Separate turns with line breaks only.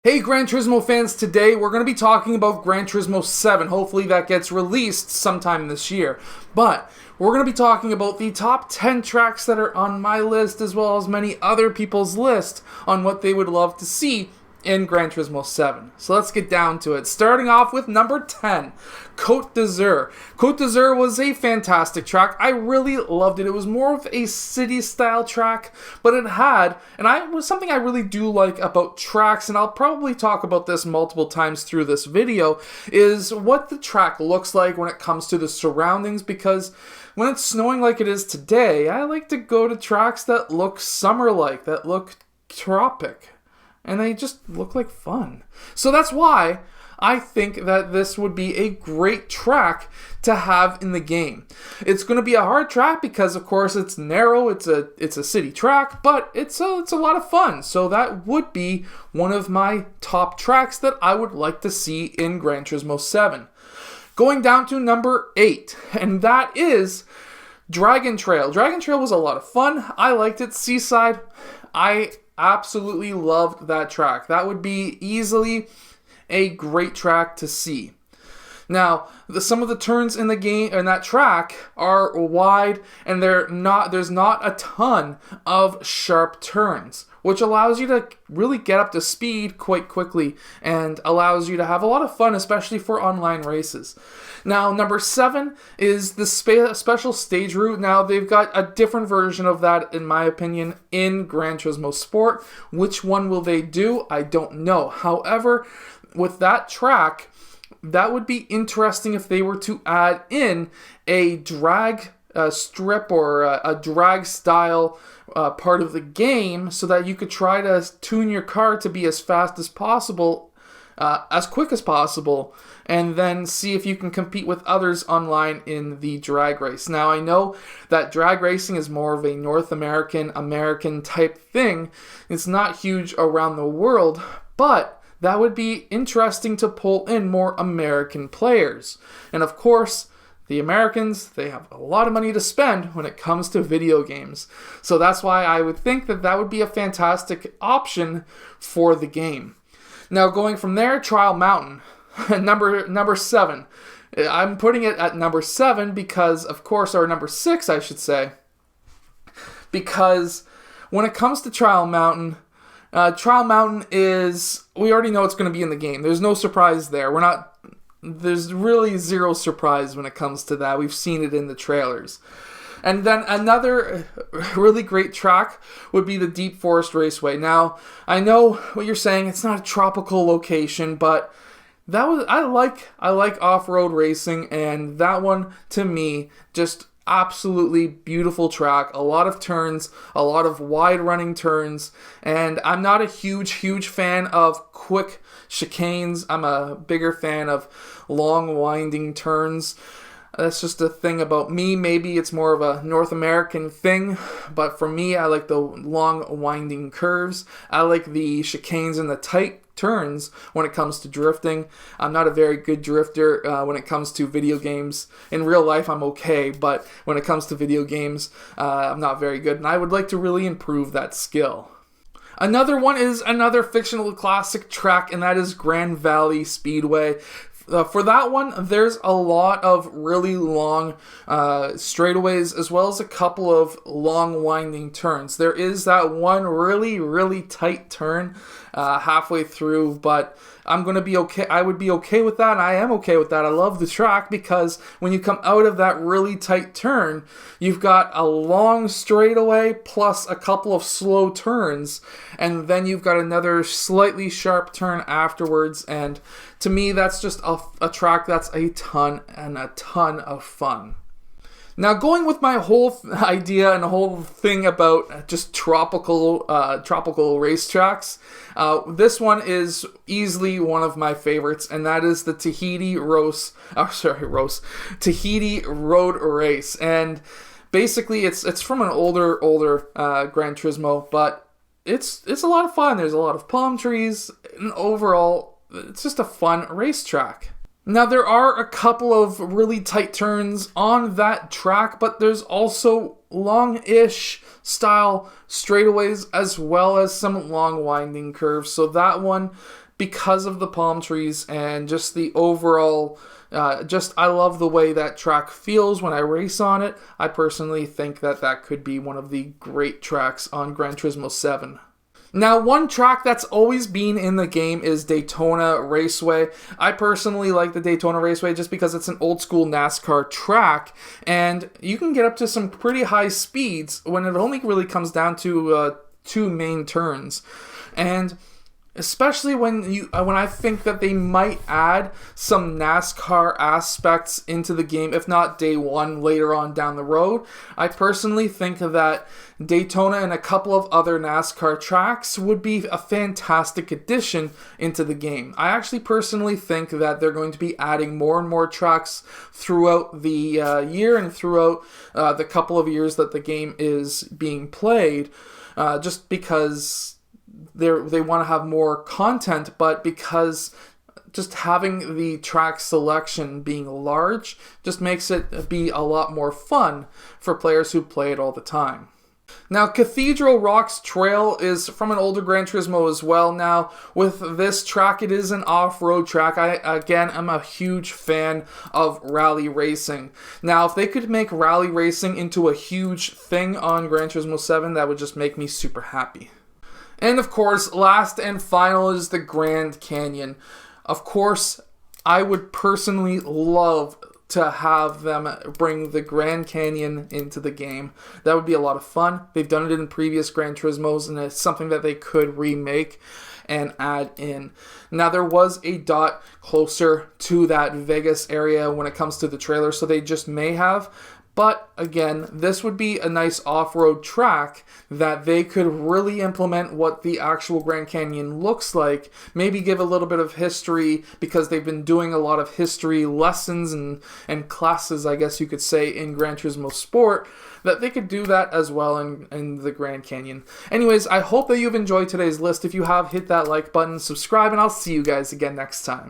Hey Gran Turismo fans, today we're going to be talking about Gran Turismo 7. Hopefully that gets released sometime this year. But we're going to be talking about the top 10 tracks that are on my list as well as many other people's list on what they would love to see in Gran Turismo 7. So let's get down to it. Starting off with number 10, Côte d'Azur. Côte d'Azur was a fantastic track. I really loved it. It was more of a city-style track, but it had, was something I really do like about tracks, and I'll probably talk about this multiple times through this video, is what the track looks like when it comes to the surroundings, because when it's snowing like it is today, I like to go to tracks that look summer-like, that look tropic. And they just look like fun. So that's why I think that this would be a great track to have in the game. It's going to be a hard track because, of course, it's narrow. It's a city track, but it's a lot of fun. So that would be one of my top tracks that I would like to see in Gran Turismo 7. Going down to number 8, and that is Dragon Trail. Dragon Trail was a lot of fun. I liked it. Seaside. I absolutely loved that track. That would be easily a great track to see. Now, some of the turns in the game in that track are wide, and there's not a ton of sharp turns, which allows you to really get up to speed quite quickly and allows you to have a lot of fun, especially for online races. Now, number 7 is the special stage route. Now, they've got a different version of that, in my opinion, in Gran Turismo Sport. Which one will they do? I don't know. However, with that track, that would be interesting if they were to add in a drag strip or a drag style part of the game so that you could try to tune your car to be as fast as possible, as quick as possible, and then see if you can compete with others online in the drag race. Now, I know that drag racing is more of a North American type thing. It's not huge around the world, but that would be interesting to pull in more American players. And of course, the Americans, they have a lot of money to spend when it comes to video games. So that's why I would think that that would be a fantastic option for the game. Now, going from there, Trial Mountain, number 7. I'm putting it at number 7 because, of course, or number 6, I should say, because when it comes to Trial Mountain is, we already know it's going to be in the game. There's no surprise there. There's really zero surprise when it comes to that. We've seen it in the trailers. And then another really great track would be the Deep Forest Raceway. Now, I know what you're saying. It's not a tropical location, but I like off-road racing, and that one, to me, just absolutely beautiful track. A lot of turns, a lot of wide running turns, and I'm not a huge fan of quick chicanes. I'm a bigger fan of long winding turns. That's just a thing about me. Maybe it's more of a North American thing, but for me, I like the long winding curves. I like the chicanes and the tight turns when it comes to drifting. I'm not a very good drifter when it comes to video games. In real life, I'm okay, but when it comes to video games, I'm not very good, and I would like to really improve that skill. Another one is another fictional classic track, and that is Grand Valley Speedway. For that one, there's a lot of really long straightaways as well as a couple of long winding turns. There is that one really tight turn halfway through, but I'm going to be okay. I would be okay with that, and I am okay with that. I love the track because when you come out of that really tight turn, you've got a long straightaway plus a couple of slow turns, and then you've got another slightly sharp turn afterwards, and to me, that's just a track that's a ton of fun. Now, going with my whole idea and the whole thing about just tropical racetracks, this one is easily one of my favorites, and that is the Tahiti Tahiti Road Race. And basically, it's from an older Gran Turismo, but it's a lot of fun. There's a lot of palm trees, and overall, it's just a fun racetrack. Now, there are a couple of really tight turns on that track, but there's also long-ish style straightaways as well as some long winding curves. So that one because of the palm trees and just the overall, I love the way that track feels when I race on it. I personally think that that could be one of the great tracks on Gran Turismo 7. Now, one track that's always been in the game is Daytona Raceway. I personally like the Daytona Raceway just because it's an old school NASCAR track, and you can get up to some pretty high speeds when it only really comes down to 2 main turns. And especially when I think that they might add some NASCAR aspects into the game, if not day one, later on down the road. I personally think that Daytona and a couple of other NASCAR tracks would be a fantastic addition into the game. I actually personally think that they're going to be adding more and more tracks throughout the year and throughout the couple of years that the game is being played, just because they want to have more content, but because just having the track selection being large just makes it be a lot more fun for players who play it all the time. Now, Cathedral Rocks Trail is from an older Gran Turismo as well. Now, with this track, it is an off-road track. I, again, am a huge fan of rally racing. Now, if they could make rally racing into a huge thing on Gran Turismo 7, that would just make me super happy. And of course, last and final is the Grand Canyon. Of course, I would personally love to have them bring the Grand Canyon into the game. That would be a lot of fun. They've done it in previous Gran Turismos, and it's something that they could remake and add in. Now, there was a dot closer to that Vegas area when it comes to the trailer, so they just may have. But again, this would be a nice off-road track that they could really implement what the actual Grand Canyon looks like. Maybe give a little bit of history, because they've been doing a lot of history lessons and classes, I guess you could say, in Gran Turismo Sport, that they could do that as well in the Grand Canyon. Anyways, I hope that you've enjoyed today's list. If you have, hit that like button, subscribe, and I'll see you guys again next time.